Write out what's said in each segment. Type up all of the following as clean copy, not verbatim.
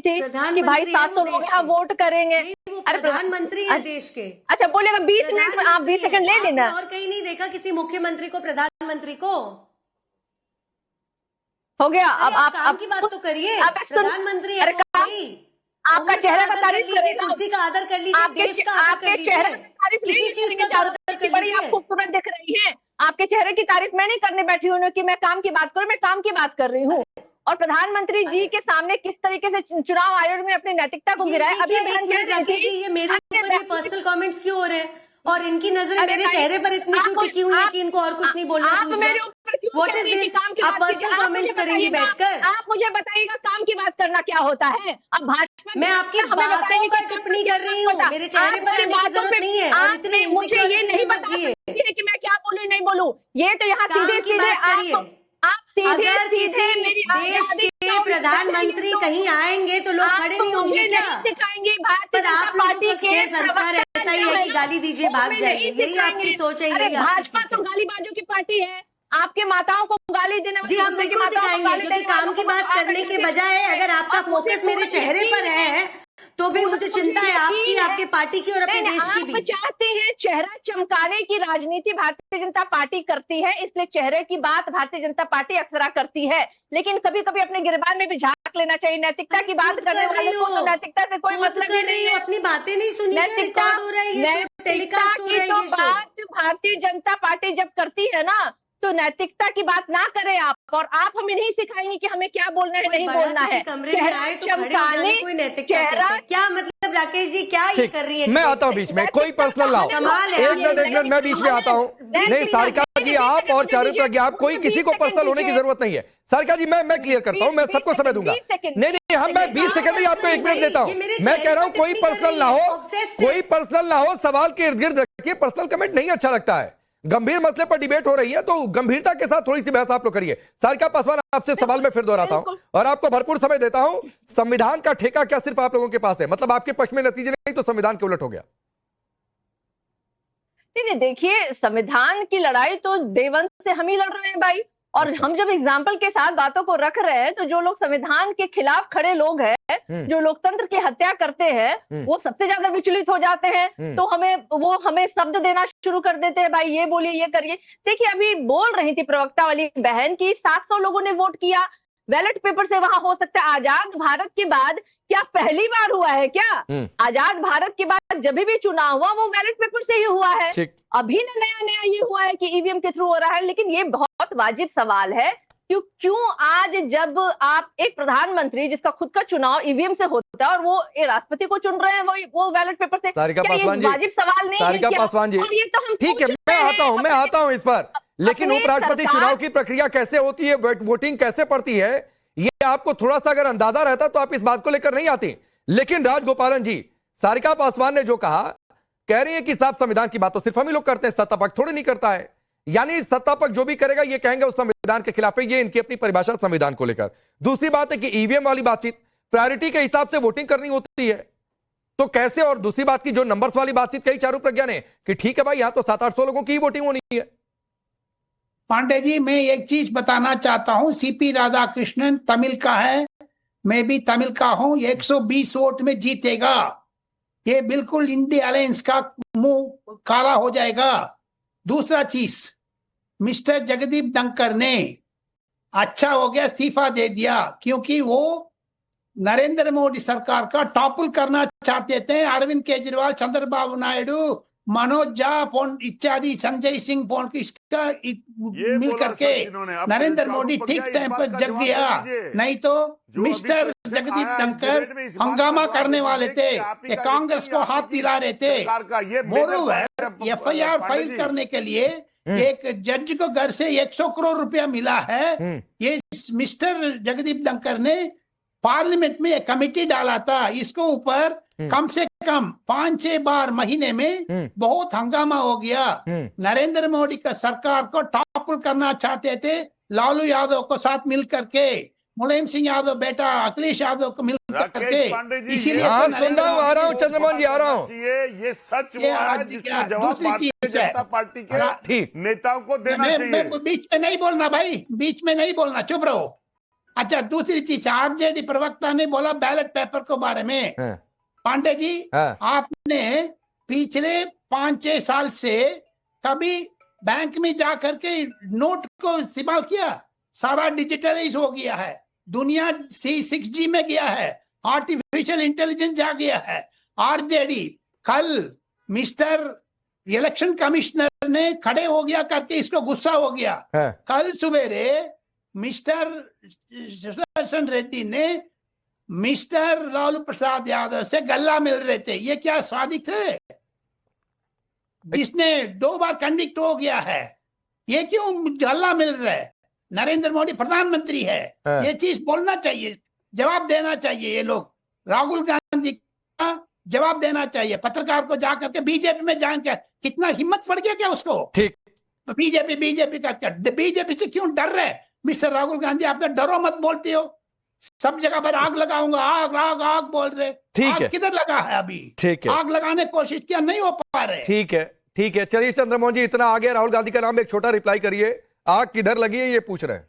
थी कि भाई 700 लोग यहाँ वोट करेंगे। अरे प्रधानमंत्री है देश के। अच्छा बोलेगा 20 मिनट में, आप 20 सेकंड ले लेना। और कहीं नहीं देखा किसी मुख्यमंत्री को, प्रधानमंत्री को। हो गया। अब आप काम की बात तो करिए। प्रधानमंत्री है, आपका चेहरे पर तारीफ करेगा, कुर्सी का आदर कर लीजिए, देश का आदर कर लीजिए। चेहरे पर तारीफ नहीं करेंगे, चारों की बड़ी आप खूबसूरत दिख रही हैं। आपके चेहरे की तारीफ मैं नहीं करने बैठी हूँ कि मैं काम की बात करूं, मैं काम की बात कर रही हूँ। और प्रधानमंत्री जी के सामने किस तरीके से चुनाव आयोग ने अपनी नैतिकता को गिराया। अभी ये मेरे ऊपर ये पर्सनल कमेंट्स क्यों हो रहे हैं और इनकी नजर मेरे चेहरे पर इतनी क्यों टिकी हुई है कि इनको और कुछ नहीं बोलना। आप मेरे ऊपर क्यों व्हाट इज दिस? आप पर्सनल कमेंट्स करेंगी बैठकर? आप मुझे बताइएगा काम की बात करना क्या होता है। अब भाजपा मैं आपकी बातों पर टिप्पणी कर रही हूँ, मेरे चेहरे पर जरूरत नहीं है। आपने मुझे ये नहीं बता सकती है कि मैं क्या बोलूँ नहीं बोलूँ। ये तो यहाँ सीधे सीधे आप सीधे सीधे देश के प्रधानमंत्री कहीं आएंगे तो लोग खड़े नहीं होंगे क्या? सिखाएंगे भारतीय जनता पार्टी के संस्कार ऐसा ही है कि गाली दीजिए भाग जाइए, यही आपकी सोच है। यही भाजपा तो गालीबाजों की पार्टी है। आपके माताओं को गाली देने वाली। जी हम बिल्कुल सिखाएंगे, क्योंकि काम की बात करने के बजाय अगर आपका फोकस मेरे चेहरे पर है तो भी मुझे चिंता है आपकी, आपके पार्टी की और अपने देश की भी। आप चाहते हैं चेहरा चमकाने की राजनीति भारतीय जनता पार्टी करती है, इसलिए चेहरे की बात भारतीय जनता पार्टी अक्सर करती है। लेकिन कभी कभी अपने गिरबान में भी झांक लेना चाहिए। नैतिकता की बात करने वाले को तो नैतिकता से कोई मतलब ही नहीं है। अपनी बातें नहीं सुनी, नैतिकता की तो बात भारतीय जनता पार्टी जब करती है ना, तो नैतिकता की बात ना करें आप। और आप हमें नहीं सिखाएंगे कि हमें क्या बोलना है नहीं बोलना है। चेहरा चमकाने कोई नैतिकता, चेहरा क्या मतलब? राकेश जी क्या ये कर रही है? मैं आता हूँ बीच में, कोई पर्सनल लाओ। एक मिनट मैं बीच में आता हूँ। नहीं सारिका जी, आप और चारुत्रा प्रज्ञा, आप कोई किसी को पर्सनल होने की जरूरत नहीं है। सारिका जी मैं क्लियर करता हूँ, मैं सबको समय दूंगा। नहीं हम मैं 20 सेकंड ही आपको 1 मिनट देता हूँ। मैं कह रहा हूँ कोई पर्सनल ना हो, कोई पर्सनल ना हो, सवाल के इर्द गिर्द रखिए। पर्सनल कमेंट नहीं अच्छा लगता है। गंभीर मसले पर डिबेट हो रही है तो गंभीरता के साथ थोड़ी सी बहस आप लोग करिए। सारिका पासवान, आपसे सवाल मैं फिर दोहराता हूं और आपको भरपूर समय देता हूं। संविधान का ठेका क्या सिर्फ आप लोगों के पास है? मतलब आपके पक्ष में नतीजे नहीं तो संविधान के उलट हो गया? नहीं देखिए, संविधान की लड़ाई तो देवंश से हम ही लड़ रहे हैं भाई। और हम जब एग्जाम्पल के साथ बातों को रख रहे हैं तो जो लोग संविधान के खिलाफ खड़े लोग हैं, जो लोकतंत्र की हत्या करते हैं, वो सबसे ज्यादा विचलित हो जाते हैं। तो हमें शब्द देना शुरू कर देते हैं, भाई ये बोलिए ये करिए। देखिए अभी बोल रही थी प्रवक्ता वाली बहन की 700 लोगों ने वोट किया, बैलेट पेपर से वहां हो सकता है। आजाद भारत के बाद क्या पहली बार हुआ है क्या? आजाद भारत के बाद जब भी चुनाव हुआ वो बैलेट पेपर से ही हुआ है। अभी ना नया ये हुआ है कि ईवीएम के थ्रू हो रहा है। लेकिन ये बहुत वाजिब सवाल है, क्यों आज जब आप एक प्रधानमंत्री जिसका खुद का चुनाव ईवीएम से होता है और वो राष्ट्रपति को चुन रहे हैं वो बैलेट पेपर से, सारिका पासवान जी, वाजिब सवाल नहीं है? सारिका पासवान जी, ठीक है मैं आता हूं इस पर। लेकिन उपराष्ट्रपति चुनाव की प्रक्रिया कैसे होती है, वोटिंग कैसे पड़ती है, ये आपको थोड़ा सा अगर अंदाजा रहता तो आप इस बात को लेकर नहीं आती। लेकिन राजगोपालन जी, सारिका पासवान ने जो कहा, कह रही है कि साफ संविधान की बात तो सिर्फ हम ही लोग करते हैं, सत्ता पक्ष थोड़ी नहीं करता है। यानी सत्ता पक्ष जो भी करेगा ये कहेंगे उस संविधान के खिलाफ है। ये इनकी अपनी परिभाषा संविधान को लेकर। दूसरी बात है कि ईवीएम वाली बातचीत प्रायोरिटी के हिसाब से वोटिंग करनी होती है तो कैसे? और दूसरी बात की जो नंबर्स वाली बातचीत कही चारू प्रज्ञा ने कि ठीक है भाई यहां तो 700-800 लोगों की ही वोटिंग होनी है। पांडे जी मैं एक चीज बताना चाहता हूं, सीपी राधाकृष्णन तमिल का है, मैं भी तमिल का हूं, 120 वोट में जीतेगा। ये बिल्कुल इंडिया अलायंस का मुंह काला हो जाएगा। दूसरा चीज, मिस्टर जगदीप धनखड़ ने अच्छा हो गया इस्तीफा दे दिया, क्योंकि वो नरेंद्र मोदी सरकार का टॉपल करना चाहते थे। अरविंद केजरीवाल, चंद्रबाबू नायडू, मनोज झा इत्यादि, संजय सिंह पोन इसका मिल करके नरेंद्र मोदी ठीक टाइम पर जग गया। नहीं तो मिस्टर जगदीप धनखड़ हंगामा करने वाले थे, ये कांग्रेस को हाथ दिला रहे थे। एफआईआर फाइल करने के लिए एक जज को घर से 100 करोड़ रुपया मिला है। ये मिस्टर जगदीप धनखड़ ने पार्लियामेंट में एक कमेटी डाला था, इसको ऊपर कम से कम 5-6 बार महीने में बहुत हंगामा हो गया। नरेंद्र मोदी का सरकार को टॉपल करना चाहते थे लालू यादव को साथ मिल करके, मुलायम सिंह यादव बेटा अखिलेश यादव को मिल करके। इसीलिए आ रहा हूँ चंद्रमोहन जी, आ रहा हूँ। ये सच वो है जिसका जवाब भारतीय जनता पार्टी के नेताओं को देना चाहिए। बीच में नहीं बोलना भाई, बीच में नहीं बोलना, चुप रहो। अच्छा, दूसरी चीज, आरजेडी प्रवक्ता ने बोला बैलेट पेपर के बारे में। पांडे जी, आपने पिछले 5-6 साल से कभी बैंक में जाकर के नोट को इस्तेमाल किया? सारा डिजिटलाइज हो गया है, दुनिया 6G में गया है, आर्टिफिशियल इंटेलिजेंस जा गया है। आरजेडी कल मिस्टर इलेक्शन कमिश्नर ने खड़े हो गया करके इसको गुस्सा हो गया। कल सवेरे मिस्टर सुदर्शन रेड्डी ने मिस्टर लालू प्रसाद यादव से गल्ला मिल रहे थे। ये क्या स्वादिष्ट है? जिसने 2 बार कन्विक्ट हो गया है, ये क्यों गल्ला मिल रहा है? नरेंद्र मोदी प्रधानमंत्री है, ये चीज बोलना चाहिए, जवाब देना चाहिए। ये लोग राहुल गांधी का जवाब देना चाहिए। पत्रकार को जाकर के बीजेपी में जान के कितना हिम्मत पड़ गया क्या उसको? ठीक, बीजेपी का बीजेपी से क्यों डर रहे मिस्टर राहुल गांधी? आप तो डरो मत बोलते हो, सब जगह पर आग लगाऊंगा, आग आग आग बोल रहे। ठीक है, किधर लगा है अभी? ठीक है, आग लगाने की कोशिश किया, नहीं हो पा रहे। ठीक है, चलिए चंद्रमोहन जी, इतना आ गया राहुल गांधी का नाम, एक छोटा रिप्लाई करिए। आग किधर लगी है ये पूछ रहे हैं।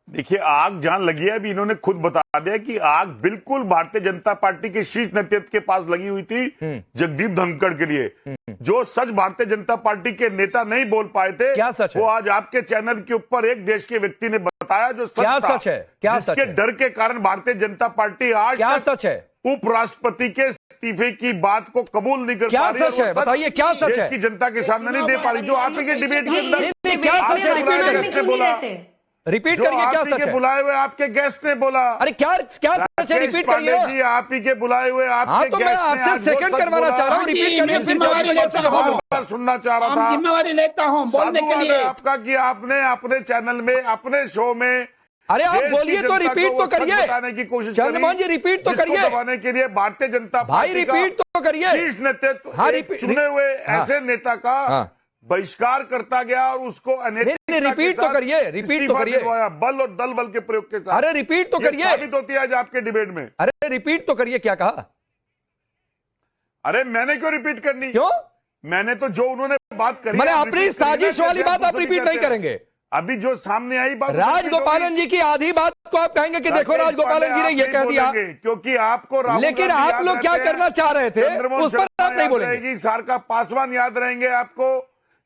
देखिए, आग जहां लगी है, अभी इन्होंने खुद बता दिया कि आग बिल्कुल भारतीय जनता पार्टी के शीर्ष नेतृत्व के पास लगी हुई थी, जगदीप धनखड़ के लिए। जो सच भारतीय जनता पार्टी के नेता नहीं बोल पाए थे, क्या सच वो आज आपके चैनल के ऊपर एक देश के व्यक्ति ने बताया, जो क्या सच है, क्या सच है? डर के कारण भारतीय जनता पार्टी आज क्या सच है? उपराष्ट्रपति के इस्तीफे की बात को कबूल नहीं कर पा रही। क्या सच है, बताइए क्या सच है? की जनता के सामने नहीं दे पा रही। जो आप के डिबेट के अंदर क्या सच है? बोला, रिपीट करिए, क्या सच है? बुलाए हुए आपके गेस्ट ने बोला। अरे क्या सच है, रिपीट करिए जी। आप ही के बुलाए हुए आपके तो मैं आपसे सेकंड करवाना चाह रहा हूँ, रिपीट करिए, फिर सुनना चाह रहा था। जिम्मेवारी लेता हूँ बोलने के लिए आपका कि आपने अपने चैनल में, अपने शो में, अरे आप बोलिए तो रिपीट तो करिए, बताने की कोशिश चंद्रमोहन जी रिपीट तो करिए, दबाने के लिए भारतीय जनता भाई रिपीट तो करिए। शीर्ष नेतृत्व चुने हुए ऐसे नेता का बहिष्कार करता गया और उसको रिपीट तो करिए, रिपीट तो करिए, बल और दल बल के प्रयोग के साथ। अरे रिपीट तो करिए, साबित होती है आज आपके डिबेट में। अरे रिपीट तो करिए, क्या कहा? अरे मैंने क्यों रिपीट करनी? क्यों? मैंने तो जो उन्होंने बात करी, मैंने अपनी साजिश वाली बात आप रिपीट नहीं करेंगे। अभी जो सामने आई बात, राजगोपालन जी की आधी बात को आप कहेंगे कि देखो राजगोपालन जी ने ये कह दिया, क्योंकि आपको लेकिन आप लोग क्या करना चाह रहे थे उस पर आप नहीं बोलेंगे। सार का पासवान याद रहेंगे आपको,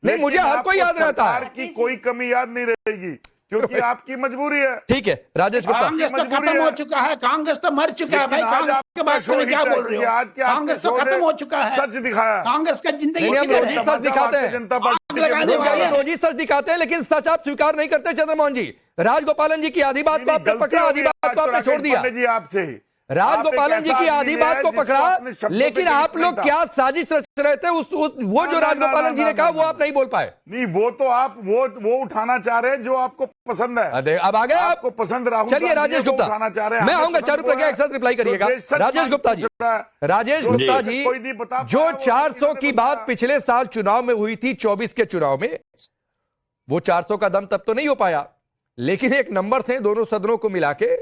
नहीं मुझे हर कोई याद रहता है, की कोई कमी याद नहीं रहेगी, क्योंकि आपकी मजबूरी है। ठीक है राजेश गुप्ता, कांग्रेस तो खत्म हो चुका है, कांग्रेस तो मर चुका है भाई। कांग्रेस के बात में क्या बोल रहे हो? आज कांग्रेस तो खत्म हो चुका है, सच दिखाया कांग्रेस का जिंदगी। रोजी सच दिखाते हैं, जनता पार्टी रोजी सच दिखाते हैं, लेकिन सच आप स्वीकार नहीं करते चंद्रमोहन जी। राजगोपालन जी की आधी बात को आपने पकड़ा, आधी बात को आपने छोड़ दिया। जी आपसे राजगोपालन जी की आधी बात को पकड़ा, लेकिन आप लोग क्या साजिश रच रहे थे वो जो राजगोपालन जी ने कहा वो आप नहीं बोल पाए। नहीं, वो तो आप वो उठाना चाह रहे हैं जो आपको पसंद है। अब आ गए आपको पसंद राहुल। चलिए राजेश गुप्ता, उठाना चाह रहे हैं, मैं आऊंगा चारू प्रज्ञा एक साथ रिप्लाई करिएगा। राजेश गुप्ता जी, राजेश गुप्ता जी, जो 400 की बात पिछले साल चुनाव में हुई थी, 24 के चुनाव में, वो 400 का दम तब तो नहीं हो पाया, लेकिन एक नंबर थे दोनों सदनों को मिला के,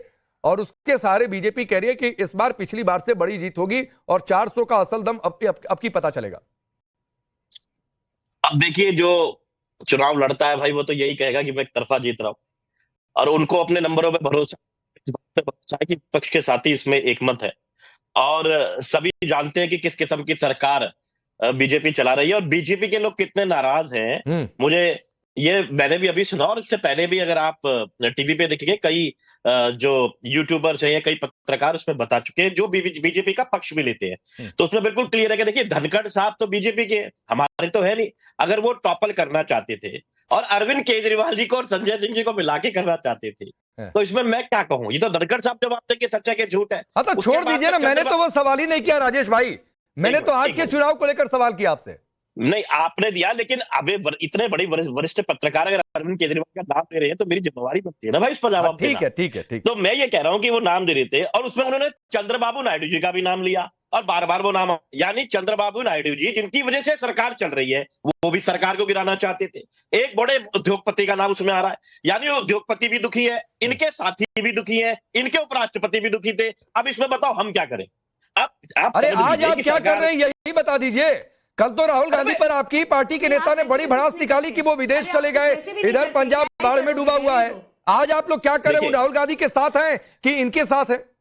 और उसके सहारे बीजेपी कह रही है कि इस बार पिछली बार से बड़ी जीत होगी और 400 का असल दम अब की पता चलेगा। अब देखिए, जो चुनाव लड़ता है भाई वो तो यही कहेगा कि मैं एक तरफा जीत रहा हूं, और उनको अपने नंबरों पे भरोसा है कि पक्ष के साथ ही इसमें एकमत है, और सभी जानते हैं कि किस किस्म की सरकार बीजेपी चला रही है और बीजेपी के लोग कितने नाराज हैं। मुझे ये मैंने भी अभी सुना, और इससे पहले भी अगर आप टीवी पे देखेंगे, कई जो यूट्यूबर्स हैं या कई पत्रकार उसमें बता चुके हैं जो बीजेपी का पक्ष भी लेते हैं। तो उसमें बिल्कुल क्लियर है कि देखिए, धनखड़ साहब तो बीजेपी के, हमारे तो है नहीं। अगर वो टॉपल करना चाहते थे और अरविंद केजरीवाल जी को और संजय सिंह जी को मिला के करना चाहते थे, तो इसमें मैं क्या कहूं? ये तो धनखड़ साहब जवाब देंगे सच्चा के झूठ है। तो छोड़ दीजिए ना, मैंने तो वो सवाल ही नहीं किया राजेश भाई, मैंने तो आज के चुनाव को लेकर सवाल किया आपसे। नहीं, आपने दिया, लेकिन अब इतने बड़े वरिष्ठ पत्रकार अगर अरविंद केजरीवाल का नाम दे रहे हैं तो मेरी जिम्मेवारी बनती है ना भाई इस पर जवाब देना। ठीक है। तो मैं ये कह रहा हूं कि वो नाम दे रहे थे, और उसमें उन्होंने चंद्रबाबू नायडू जी का भी नाम लिया, और बार बार वो नाम, यानी चंद्रबाबू नायडू जी जिनकी वजह से सरकार चल रही है, वो भी सरकार को गिराना चाहते थे। एक बड़े उद्योगपति का नाम उसमें आ रहा है, यानी उद्योगपति भी दुखी है, इनके साथी भी दुखी है, इनके उपराष्ट्रपति भी दुखी थे। अब इसमें बताओ हम क्या करें? अरे आज आप क्या कर रहे हैं यही बता दीजिए। कल तो राहुल गांधी पर आपकी पार्टी के नेता ने बड़ी भड़ास निकाली कि वो विदेश चले गए, इधर पंजाब बाढ़ में डूबा हुआ है। आज आप लोग क्या कर रहे हो? देखिए। राहुल गांधी के साथ हैं कि इनके साथ है?